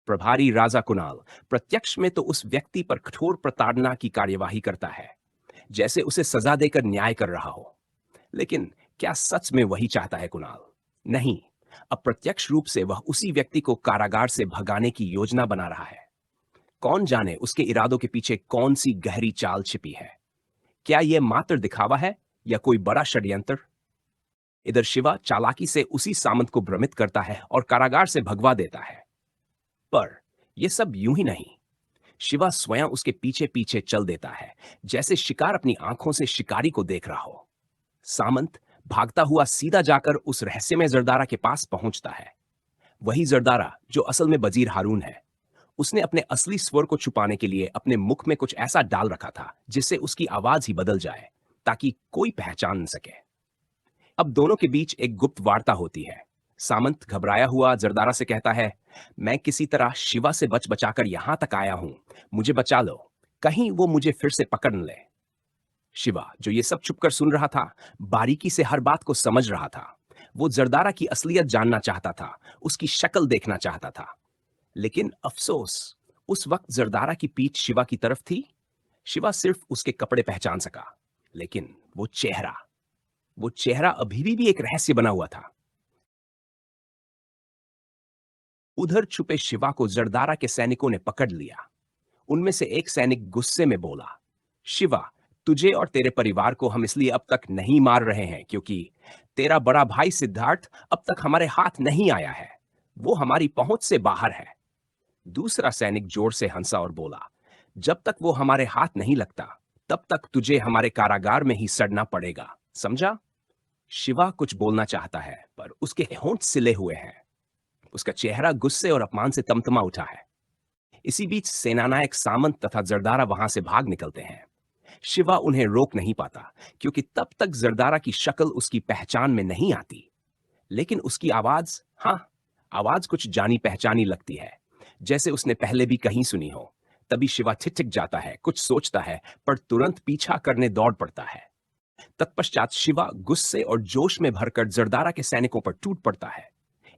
प्रभारी राजा कुणाल प्रत्यक्ष में तो उस व्यक्ति पर कठोर प्रताड़ना की कार्यवाही करता है, जैसे उसे सजा देकर न्याय कर रहा हो। लेकिन क्या सच में वही चाहता है कुणाल? नहीं, अप्रत्यक्ष रूप से वह उसी व्यक्ति को कारागार से भगाने की योजना बना रहा है। कौन जाने उसके इरादों के पीछे कौन सी गहरी चाल छिपी है? क्या यह मात्र दिखावा है या कोई बड़ा षड्यंत्र? इधर शिवा चालाकी से उसी सामंत को भ्रमित करता है और कारागार से भगवा देता है। पर यह सब यूं ही नहीं। शिवा स्वयं उसके पीछे पीछे चल देता है, जैसे शिकार अपनी आंखों से शिकारी को देख रहा हो। सामंत भागता हुआ सीधा जाकर उस रहस्यमय जरदारा के पास पहुंचता है। वही जरदारा जो असल में वजीर हारून है। उसने अपने असली स्वर को छुपाने के लिए अपने मुख में कुछ ऐसा डाल रखा था जिससे उसकी आवाज ही बदल जाए, ताकि कोई पहचान न सके। अब दोनों के बीच एक गुप्त वार्ता होती है। सामंत घबराया हुआ जरदारा से कहता है, मैं किसी तरह शिवा से बच बचाकर यहां तक आया हूं, मुझे बचा लो, कहीं वो मुझे फिर से पकड़ न ले। शिवा, जो ये सब छुपकर सुन रहा था, बारीकी से हर बात को समझ रहा था। वो जरदारा की असलियत जानना चाहता था, उसकी शक्ल देखना चाहता था। लेकिन अफसोस, उस वक्त जरदारा की पीठ शिवा की तरफ थी। शिवा सिर्फ उसके कपड़े पहचान सका, लेकिन वो चेहरा अभी भी एक रहस्य बना हुआ था। उधर छुपे शिवा को जरदारा के सैनिकों ने पकड़ लिया। उनमें से एक सैनिक गुस्से में बोला, शिवा, तुझे और तेरे परिवार को हम इसलिए अब तक नहीं मार रहे हैं क्योंकि तेरा बड़ा भाई सिद्धार्थ अब तक हमारे हाथ नहीं आया है। वो हमारी पहुंच से बाहर है। दूसरा सैनिक जोर से हंसा और बोला, जब तक वो हमारे हाथ नहीं लगता, तब तक तुझे हमारे कारागार में ही सड़ना पड़ेगा, समझा? शिवा कुछ बोलना चाहता है, पर उसके होंठ सिले हुए हैं। उसका चेहरा गुस्से और अपमान से तमतमा उठा है। इसी बीच सेनानायक सामंत तथा जरदारा वहां से भाग निकलते हैं। शिवा उन्हें रोक नहीं पाता, क्योंकि तब तक जरदारा की शक्ल उसकी पहचान में नहीं आती। लेकिन उसकी आवाज, हाँ, आवाज कुछ जानी पहचानी लगती है, जैसे उसने पहले भी कहीं सुनी हो। तभी शिवा ठिठक जाता है, कुछ सोचता है, पर तुरंत पीछा करने दौड़ पड़ता है। तत्पश्चात शिवा गुस्से और जोश में भरकर जरदारा के सैनिकों पर टूट पड़ता है।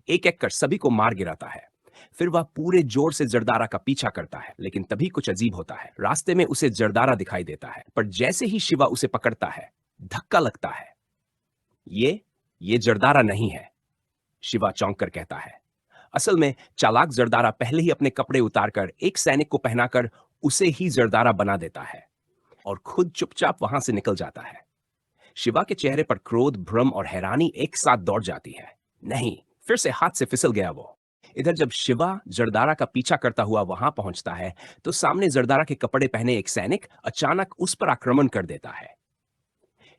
एक एक कर सभी को मार गिराता है। फिर वह पूरे जोर से जरदारा का पीछा करता है, लेकिन तभी कुछ अजीब होता है। रास्ते में उसे जरदारा दिखाई देता है, पर जैसे ही शिवा उसे पकड़ता है, धक्का लगता है। ये जरदारा नहीं है, शिवा चौंक कर कहता है। असल में चालाक जरदारा पहले ही अपने कपड़े उतारकर एक सैनिक को पहनाकर उसे ही जरदारा बना देता है और खुद चुपचाप वहां से निकल जाता है। शिवा के चेहरे पर क्रोध, भ्रम और हैरानी एक साथ दौड़ जाती है। नहीं, फिर से हाथ से फिसल गया वो। इधर जब शिवा जरदारा का पीछा करता हुआ वहां पहुंचता है, तो सामने जरदारा के कपड़े पहने एक सैनिक अचानक उस पर आक्रमण कर देता है।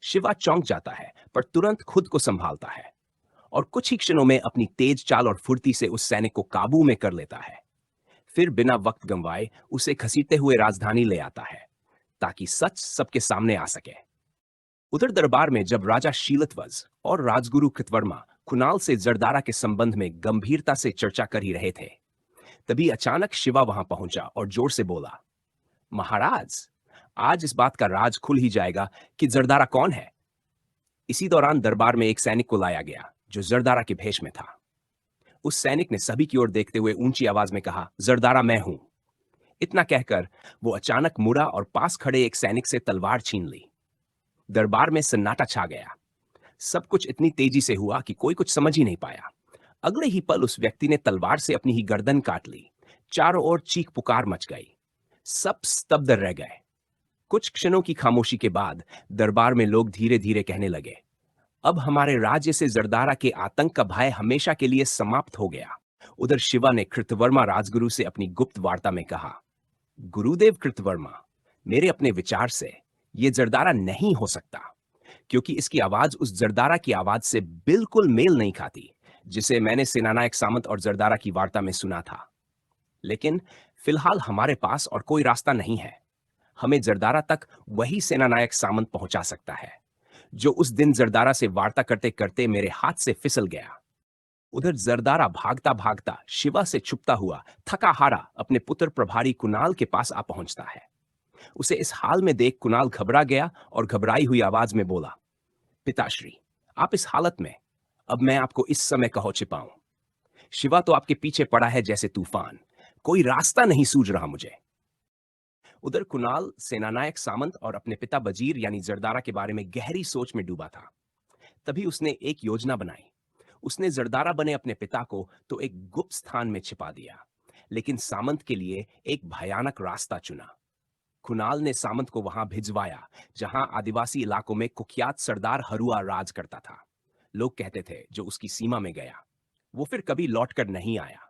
शिवा चौंक जाता है, पर तुरंत खुद को संभालता है और कुछ ही क्षणों में अपनी तेज चाल और फुर्ती से उस सैनिक को काबू में कर लेता है। फिर बिना वक्त गंवाए उसे घसीटते हुए राजधानी ले आता है, ताकि सच सबके सामने आ सके। उधर दरबार में जब राजा शीलध्वज और राजगुरु कृतवर्मा कुणाल से जरदारा के संबंध में गंभीरता से चर्चा कर ही रहे थे, तभी अचानक शिवा वहां पहुंचा और जोर से बोला, महाराज, आज इस बात का राज खुल ही जाएगा कि जरदारा कौन है। इसी दौरान दरबार में एक सैनिक को लाया गया, जो जरदारा के भेष में था। उस सैनिक ने सभी की ओर देखते हुए ऊंची आवाज में कहा, जरदारा मैं हूं। इतना कहकर वो अचानक मुड़ा और पास खड़े एक सैनिक से तलवार छीन ली। दरबार में सन्नाटा छा गया। सब कुछ इतनी तेजी से हुआ कि कोई कुछ समझ ही नहीं पाया। अगले ही पल उस व्यक्ति ने तलवार से अपनी ही गर्दन काट ली। चारों ओर चीख पुकार मच गई। सब स्तब्ध रह गए। कुछ क्षणों की खामोशी के बाद दरबार में लोग धीरे धीरे कहने लगे, अब हमारे राज्य से जरदारा के आतंक का भय हमेशा के लिए समाप्त हो गया। उधर शिवा ने कृतवर्मा राजगुरु से अपनी गुप्त वार्ता में कहा, गुरुदेव कृतवर्मा, मेरे अपने विचार से यह जरदारा नहीं हो सकता, क्योंकि इसकी आवाज उस जरदारा की आवाज से बिल्कुल मेल नहीं खाती जिसे मैंने सेनानायक सामंत और जरदारा की वार्ता में सुना था। लेकिन फिलहाल हमारे पास और कोई रास्ता नहीं है। हमें जरदारा तक वही सेनानायक सामंत पहुंचा सकता है, जो उस दिन जरदारा से वार्ता करते करते मेरे हाथ से फिसल गया। उधर जरदारा भागता भागता शिवा से छुपता हुआ थका हारा अपने पुत्र प्रभारी कुणाल के पास आ पहुंचता है। उसे इस हाल में देख कुणाल घबरा गया और घबराई हुई आवाज में बोला, पिताश्री, आप इस हालत में, अब मैं आपको इस समय कहो छिपाऊं। शिवा तो आपके पीछे पड़ा है जैसे तूफान, कोई रास्ता नहीं सूझ रहा मुझे। उधर कुणाल सेनानायक सामंत और अपने पिता वजीर यानी जरदारा के बारे में गहरी सोच में डूबा था। तभी उसने एक योजना बनाई। उसने जरदारा बने अपने पिता को तो एक गुप्त स्थान में छिपा दिया, लेकिन सामंत के लिए एक भयानक रास्ता चुना। कुणाल ने सामंत को वहां भिजवाया जहां आदिवासी इलाकों में कुख्यात सरदार हरुआ राज करता था। लोग कहते थे जो उसकी सीमा में गया वो फिर कभी लौटकर नहीं आया,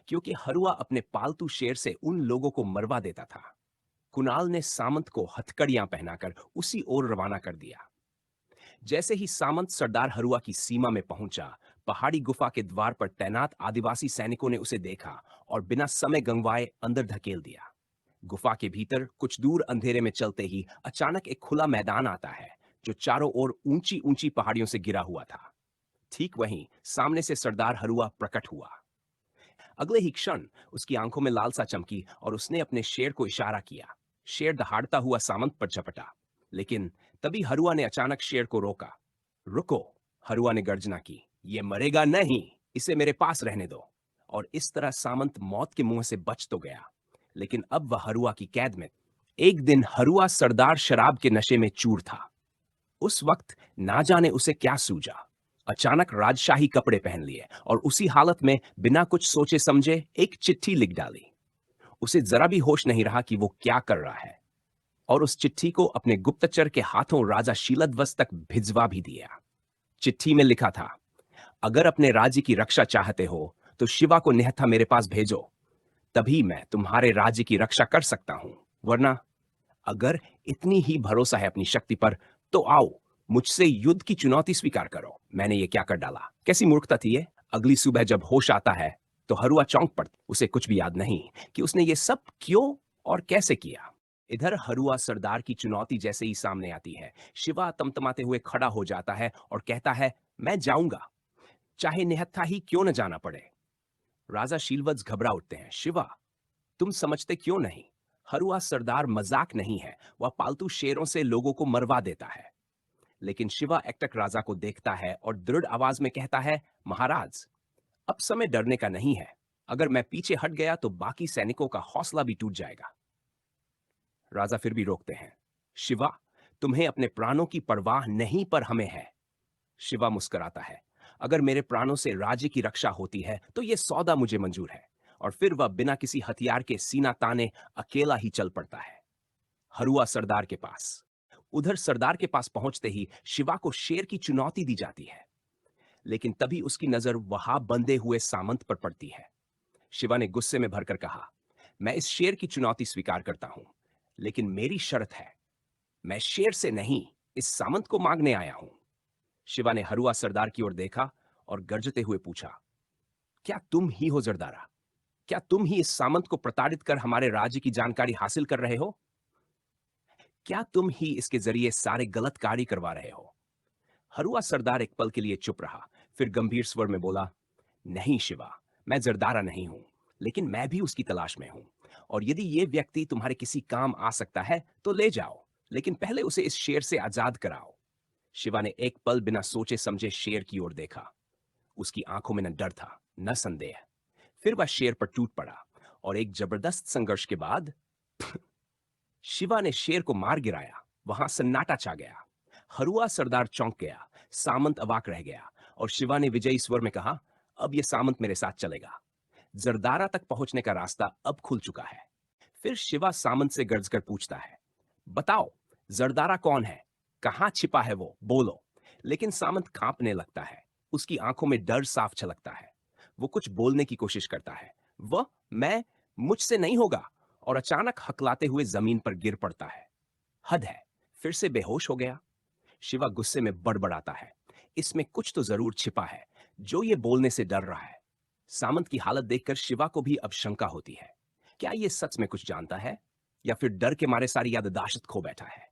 क्योंकि हरुआ अपने पालतू शेर से उन लोगों को मरवा देता था। कुणाल ने सामंत को हथकड़ियां पहनाकर उसी ओर रवाना कर दिया। जैसे ही सामंत सरदार हरुआ की सीमा में पहुंचा, पहाड़ी गुफा के द्वार पर तैनात आदिवासी सैनिकों ने उसे देखा और बिना समय गंवाए अंदर धकेल दिया। गुफा के भीतर कुछ दूर अंधेरे में चलते ही अचानक एक खुला मैदान आता है जो चारों ओर ऊंची ऊंची पहाड़ियों से घिरा हुआ था। ठीक वहीं सामने से सरदार हरुआ प्रकट हुआ। अगले ही क्षण उसकी आंखों में लालसा चमकी और उसने अपने शेर को इशारा किया। शेर दहाड़ता हुआ सामंत पर झपटा, लेकिन तभी हरुआ ने अचानक शेर को रोका। रुको, हरुआ ने गर्जना की, ये मरेगा नहीं, इसे मेरे पास रहने दो। और इस तरह सामंत मौत के मुंह से बच तो गया, लेकिन अब वह हरुआ की कैद में। एक दिन हरुआ सरदार शराब के नशे में चूर था। उस वक्त ना जाने उसे क्या सूझा, अचानक राजशाही कपड़े पहन लिए और उसी हालत में बिना कुछ सोचे समझे एक चिट्ठी लिख डाली। उसे जरा भी होश नहीं रहा कि वो क्या कर रहा है, और उस चिट्ठी को अपने गुप्तचर के हाथों राजा शीलध्वज तक भिजवा भी दिया। चिट्ठी में लिखा था, अगर अपने राज्य की रक्षा चाहते हो तो शिवा को निहत्था मेरे पास भेजो, तभी मैं तुम्हारे राज्य की रक्षा कर सकता हूं, वरना अगर इतनी ही भरोसा है अपनी शक्ति पर तो आओ, मुझसे युद्ध की चुनौती स्वीकार करो। मैंने ये क्या कर डाला, कैसी मूर्खता थी ये। अगली सुबह जब होश आता है तो हरुआ चौंक पड़ता। उसे कुछ भी याद नहीं कि उसने ये सब क्यों और कैसे किया। इधर हरुआ सरदार की चुनौती जैसे ही सामने आती है, शिवा तमतमाते हुए खड़ा हो जाता है और कहता है, मैं जाऊंगा, चाहे निहत्था ही क्यों न जाना पड़े। राजा शीलवत्स घबरा उठते हैं। शिवा, तुम समझते क्यों नहीं? हरुआ सरदार मजाक नहीं है, वह पालतू शेरों से लोगों को मरवा देता है। लेकिन शिवा एकटक राजा को देखता है और दृढ़ आवाज में कहता है, महाराज, अब समय डरने का नहीं है। अगर मैं पीछे हट गया तो बाकी सैनिकों का हौसला भी टूट जाएगा। राजा फिर भी रोकते हैं। शिवा, तुम्हें अपने प्राणों की परवाह नहीं पर हमें है। शिवा मुस्कुराता है, अगर मेरे प्राणों से राज्य की रक्षा होती है तो यह सौदा मुझे मंजूर है। और फिर वह बिना किसी हथियार के सीना ताने अकेला ही चल पड़ता है हरुआ सरदार के पास। उधर सरदार के पास पहुंचते ही शिवा को शेर की चुनौती दी जाती है, लेकिन तभी उसकी नजर वहां बंधे हुए सामंत पर पड़ती है। शिवा ने गुस्से में भरकर कहा, मैं इस शेर की चुनौती स्वीकार करता हूं, लेकिन मेरी शर्त है, मैं शेर से नहीं, इस सामंत को मांगने आया हूं। शिवा ने हरुआ सरदार की ओर देखा और गरजते हुए पूछा, क्या तुम ही हो जरदारा? क्या तुम ही इस सामंत को प्रताड़ित कर हमारे राज्य की जानकारी हासिल कर रहे हो? क्या तुम ही इसके जरिए सारे गलत कार्य करवा रहे हो? हरुआ सरदार एक पल के लिए चुप रहा, फिर गंभीर स्वर में बोला, नहीं शिवा, मैं जरदारा नहीं हूं, लेकिन मैं भी उसकी तलाश में हूं। और यदि ये व्यक्ति तुम्हारे किसी काम आ सकता है तो ले जाओ, लेकिन पहले उसे इस शेर से आजाद कराओ। शिवा ने एक पल बिना सोचे समझे शेर की ओर देखा। उसकी आंखों में न डर था न संदेह। फिर वह शेर पर टूट पड़ा और एक जबरदस्त संघर्ष के बाद शिवा ने शेर को मार गिराया। वहां सन्नाटा छा गया। हरुआ सरदार चौंक गया, सामंत अवाक रह गया और शिवा ने विजयी स्वर में कहा, अब यह सामंत मेरे साथ चलेगा। जरदारा तक पहुंचने का रास्ता अब खुल चुका है। फिर शिवा सामंत से गर्ज कर पूछता है, बताओ, जरदारा कौन है? कहां छिपा है वो, बोलो। लेकिन सामंत कांपने लगता है। उसकी आंखों में डर साफ छलकता है। वो कुछ बोलने की कोशिश करता है, वह मैं मुझसे नहीं होगा, और अचानक हकलाते हुए जमीन पर गिर पड़ता है। हद है, फिर से बेहोश हो गया। शिवा गुस्से में बड़बड़ाता है, इसमें कुछ तो जरूर छिपा है जो ये बोलने से डर रहा है। सामंत की हालत देखकर शिवा को भी अब शंका होती है, क्या ये सच में कुछ जानता है या फिर डर के मारे सारी याददाश्त खो बैठा है।